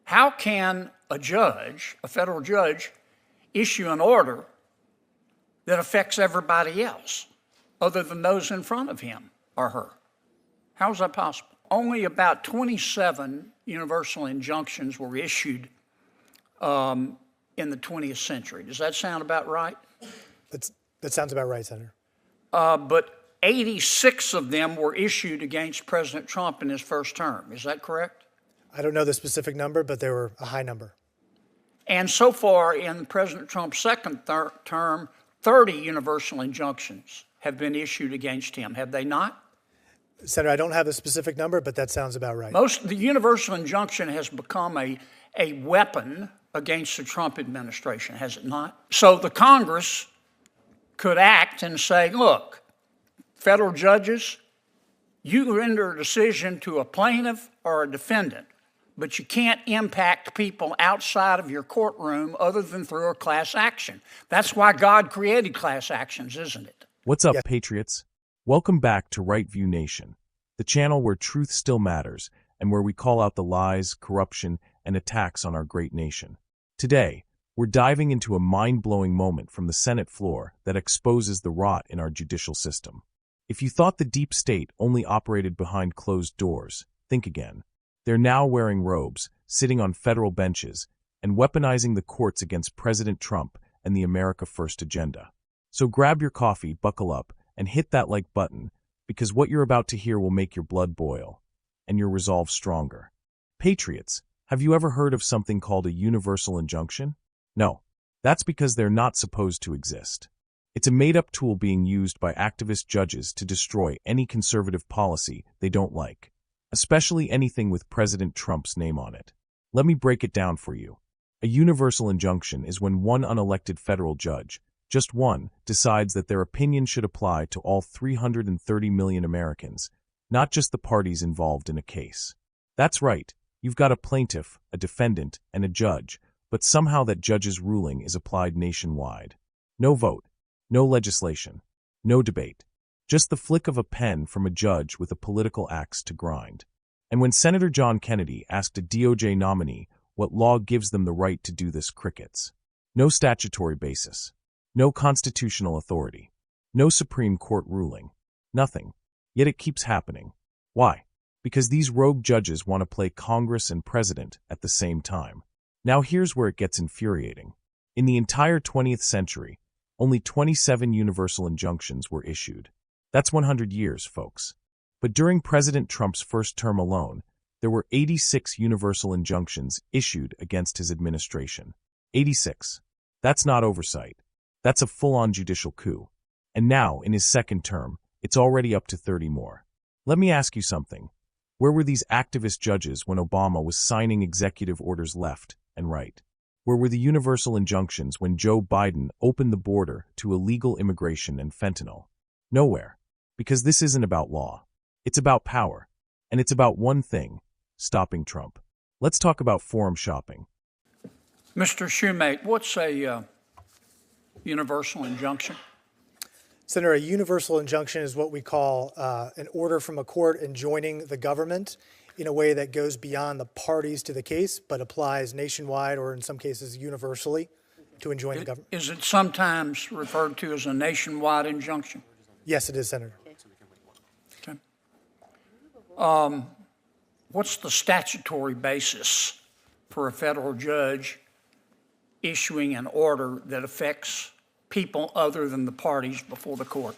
How can a judge, a federal judge, issue an order that affects everybody else other than those in front of him or her? How is that possible? Only about 27 universal injunctions were issued in the 20th century. Does that sound about right? That sounds about right, Senator. But 86 of them were issued against President Trump in his first term. Is that correct? I don't know the specific number, but they were a high number. And so far in President Trump's second term, 30 universal injunctions have been issued against him, have they not? Senator, I don't have a specific number, but that sounds about right. The universal injunction has become a weapon against the Trump administration, has it not? So the Congress could act and say, look, federal judges, you render a decision to a plaintiff or a defendant, but you can't impact people outside of your courtroom other than through a class action. That's why God created class actions, isn't it? What's up, Patriots? Welcome back to Right View Nation, the channel where truth still matters and where we call out the lies, corruption, and attacks on our great nation. Today, we're diving into a mind-blowing moment from the Senate floor that exposes the rot in our judicial system. If you thought the deep state only operated behind closed doors, think again. They're now wearing robes, sitting on federal benches, and weaponizing the courts against President Trump and the America First agenda. So grab your coffee, buckle up, and hit that like button, because what you're about to hear will make your blood boil, and your resolve stronger. Patriots, have you ever heard of something called a universal injunction? No, that's because they're not supposed to exist. It's a made-up tool being used by activist judges to destroy any conservative policy they don't like, especially anything with President Trump's name on it. Let me break it down for you. A universal injunction is when one unelected federal judge, just one, decides that their opinion should apply to all 330 million Americans, not just the parties involved in a case. That's right, you've got a plaintiff, a defendant, and a judge, but somehow that judge's ruling is applied nationwide. No vote, no legislation, no debate, just the flick of a pen from a judge with a political axe to grind. And when Senator John Kennedy asked a DOJ nominee what law gives them the right to do this, crickets. No statutory basis. No constitutional authority. No Supreme Court ruling. Nothing. Yet it keeps happening. Why? Because these rogue judges want to play Congress and president at the same time. Now here's where it gets infuriating. In the entire 20th century, only 27 universal injunctions were issued. That's 100 years, folks. But during President Trump's first term alone, there were 86 universal injunctions issued against his administration. 86. That's not oversight. That's a full-on judicial coup. And now, in his second term, it's already up to 30 more. Let me ask you something. Where were these activist judges when Obama was signing executive orders left and right? Where were the universal injunctions when Joe Biden opened the border to illegal immigration and fentanyl? Nowhere. Because this isn't about law. It's about power. And it's about one thing, stopping Trump. Let's talk about forum shopping. Mr. Shoemate, what's a universal injunction? Senator, a universal injunction is what we call an order from a court enjoining the government in a way that goes beyond the parties to the case, but applies nationwide or in some cases universally to enjoin the government. Is it sometimes referred to as a nationwide injunction? Yes, it is, Senator. Okay. What's the statutory basis for a federal judge issuing an order that affects people other than the parties before the court?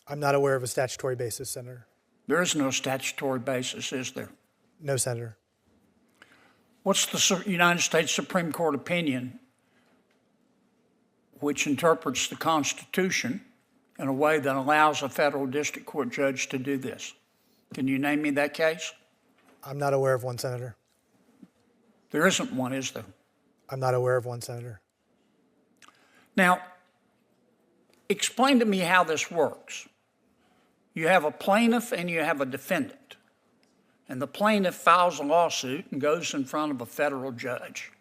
I'm not aware of a statutory basis, Senator. There is no statutory basis, is there? No, Senator. What's the United States Supreme Court opinion which interprets the Constitution in a way that allows a federal district court judge to do this? Can you name me that case? I'm not aware of one, Senator. There isn't one, is there? I'm not aware of one, Senator. Now, explain to me how this works. You have a plaintiff and you have a defendant. And the plaintiff files a lawsuit and goes in front of a federal judge.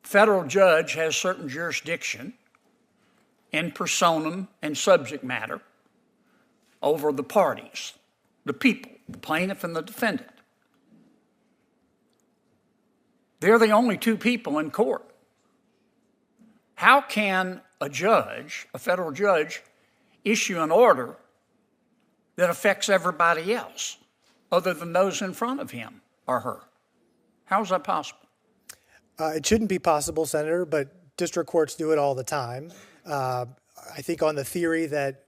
Federal judge has certain jurisdiction in personam and subject matter over the parties, the people, the plaintiff and the defendant. They're the only two people in court. How can a judge, a federal judge, issue an order that affects everybody else other than those in front of him or her? How is that possible? It shouldn't be possible, Senator, but district courts do it all the time. I think on the theory that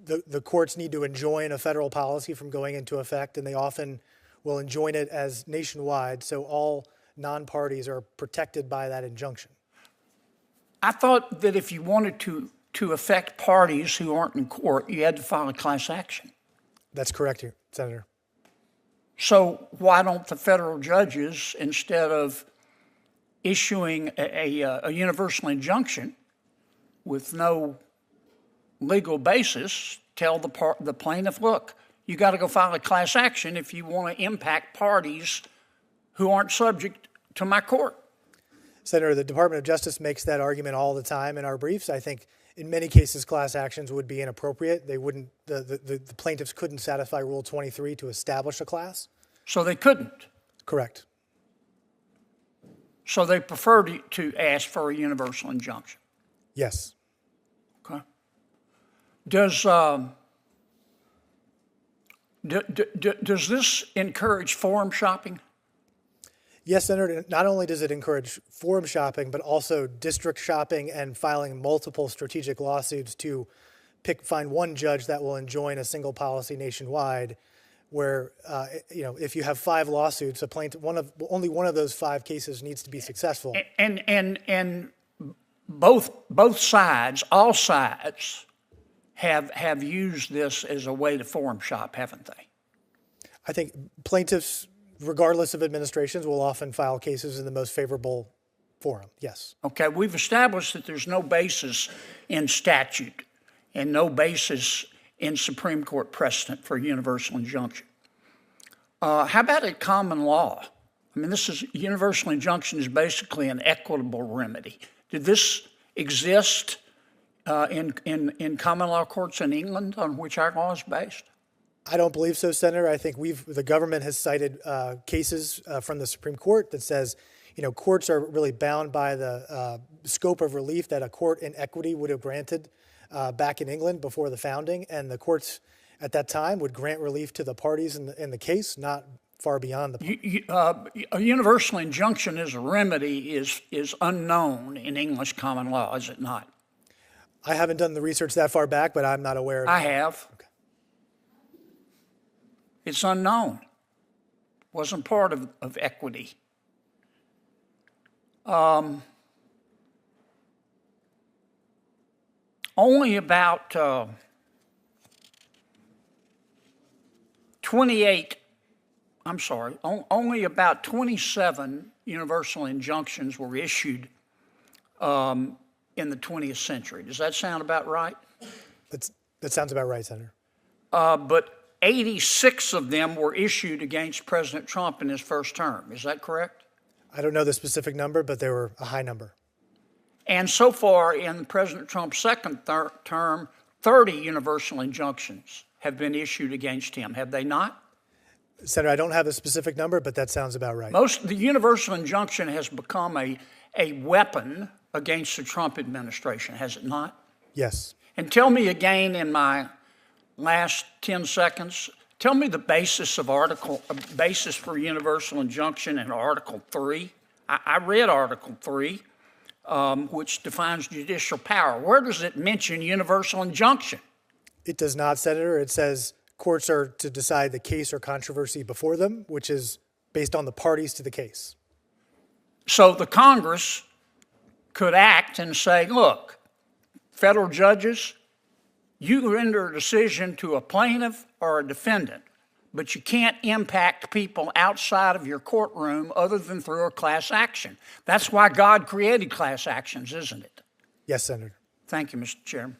the courts need to enjoin a federal policy from going into effect, and they often will enjoin it as nationwide, so all non-parties are protected by that injunction. I thought that if you wanted to affect parties who aren't in court, you had to file a class action. That's correct, Senator. So why don't the federal judges, instead of issuing a universal injunction with no legal basis, tell the plaintiff, look, you got to go file a class action if you want to impact parties who aren't subject to my court? Senator, the Department of Justice makes that argument all the time in our briefs. I think in many cases class actions would be inappropriate. They wouldn't. The plaintiffs couldn't satisfy Rule 23 to establish a class. So they couldn't. Correct. So they preferred to ask for a universal injunction. Yes. Okay. Does this encourage forum shopping? Yes, Senator. Not only does it encourage forum shopping, but also district shopping and filing multiple strategic lawsuits to find one judge that will enjoin a single policy nationwide. Where if you have 5 lawsuits, a plaintiff, only one of those 5 cases needs to be successful. And both sides, all sides, have used this as a way to forum shop, haven't they? I think plaintiffs, regardless of administrations, will often file cases in the most favorable forum. Yes. Okay, we've established that there's no basis in statute and no basis in Supreme Court precedent for a universal injunction. How about a common law? I mean, universal injunction is basically an equitable remedy. Did this exist in common law courts in England on which our law is based? I don't believe so, Senator. I think the government has cited cases from the Supreme Court that says, courts are really bound by the scope of relief that a court in equity would have granted back in England before the founding, and the courts at that time would grant relief to the parties in the case, not far beyond the. A universal injunction as a remedy is unknown in English common law, is it not? I haven't done the research that far back, but I'm not aware of it. I have. Okay. It's unknown. Wasn't part of equity. Only about 27 universal injunctions were issued in the 20th century. Does that sound about right? That sounds about right, Senator. But 86 of them were issued against President Trump in his first term. Is that correct? I don't know the specific number, but they were a high number. And so far in President Trump's second term, 30 universal injunctions have been issued against him. Have they not? Senator, I don't have a specific number, but that sounds about right. The universal injunction has become a weapon against the Trump administration, has it not? Yes. And tell me again in my last 10 seconds, tell me the basis for universal injunction in Article 3. I read Article 3, which defines judicial power. Where does it mention universal injunction? It does not, Senator. It says courts are to decide the case or controversy before them, which is based on the parties to the case. So the Congress could act and say, look, federal judges, you render a decision to a plaintiff or a defendant, but you can't impact people outside of your courtroom other than through a class action. That's why God created class actions, isn't it? Yes, Senator. Thank you, Mr. Chairman.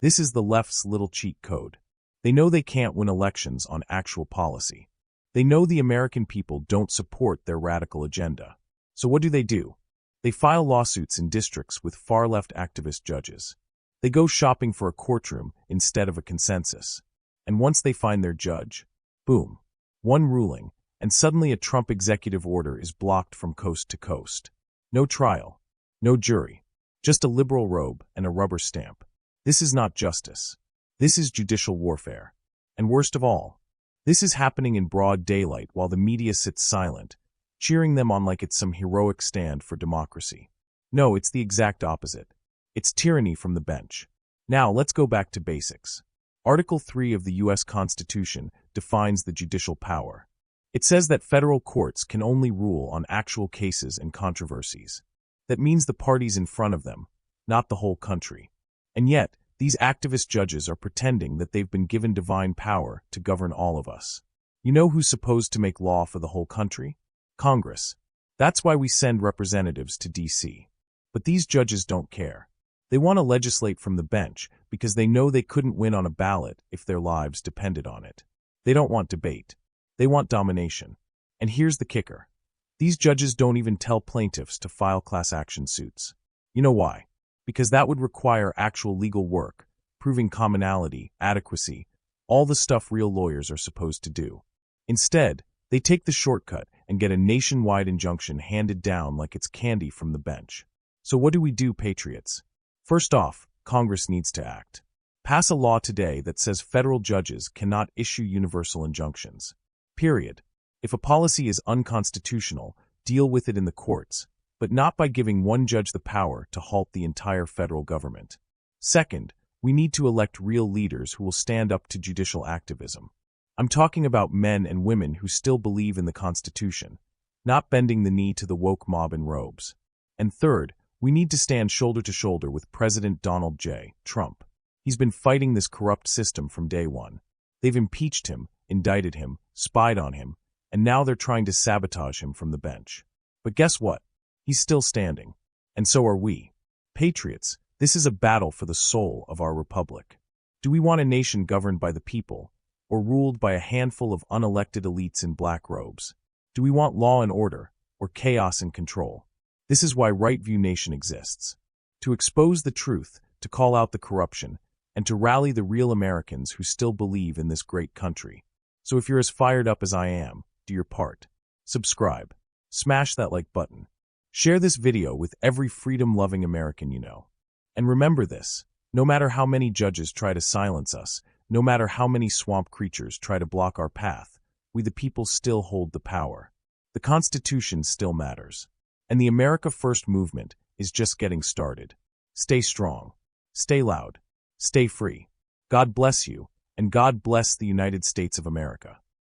This is the left's little cheat code. They know they can't win elections on actual policy. They know the American people don't support their radical agenda. So what do? They file lawsuits in districts with far-left activist judges. They go shopping for a courtroom instead of a consensus. And once they find their judge, Boom. One ruling, and suddenly a Trump executive order is blocked from coast to coast. No trial, no jury, just a liberal robe and a rubber stamp. This is not justice. This is judicial warfare. And worst of all, this is happening in broad daylight while the media sits silent, cheering them on like it's some heroic stand for democracy. No, it's the exact opposite. It's tyranny from the bench. Now, let's go back to basics. Article 3 of the U.S. Constitution defines the judicial power. It says that federal courts can only rule on actual cases and controversies. That means the parties in front of them, not the whole country. And yet, these activist judges are pretending that they've been given divine power to govern all of us. You know who's supposed to make law for the whole country? Congress. That's why we send representatives to D.C. But these judges don't care. They want to legislate from the bench because they know they couldn't win on a ballot if their lives depended on it. They don't want debate. They want domination. And here's the kicker. These judges don't even tell plaintiffs to file class action suits. You know why? Because that would require actual legal work, proving commonality, adequacy, all the stuff real lawyers are supposed to do. Instead, they take the shortcut and get a nationwide injunction handed down like it's candy from the bench. So what do we do, patriots? First off, Congress needs to act. Pass a law today that says federal judges cannot issue universal injunctions. Period. If a policy is unconstitutional, deal with it in the courts, but not by giving one judge the power to halt the entire federal government. Second, we need to elect real leaders who will stand up to judicial activism. I'm talking about men and women who still believe in the Constitution, not bending the knee to the woke mob in robes. And third, we need to stand shoulder to shoulder with President Donald J. Trump. He's been fighting this corrupt system from day one. They've impeached him, indicted him, spied on him, and now they're trying to sabotage him from the bench. But guess what? He's still standing. And so are we. Patriots, this is a battle for the soul of our republic. Do we want a nation governed by the people, or ruled by a handful of unelected elites in black robes? Do we want law and order, or chaos and control? This is why Right View Nation exists. To expose the truth, to call out the corruption, and to rally the real Americans who still believe in this great country. So if you're as fired up as I am, do your part. Subscribe. Smash that like button. Share this video with every freedom-loving American you know. And remember this, no matter how many judges try to silence us, no matter how many swamp creatures try to block our path, we the people still hold the power. The Constitution still matters. And the America First movement is just getting started. Stay strong. Stay loud. Stay free. God bless you, and God bless the United States of America.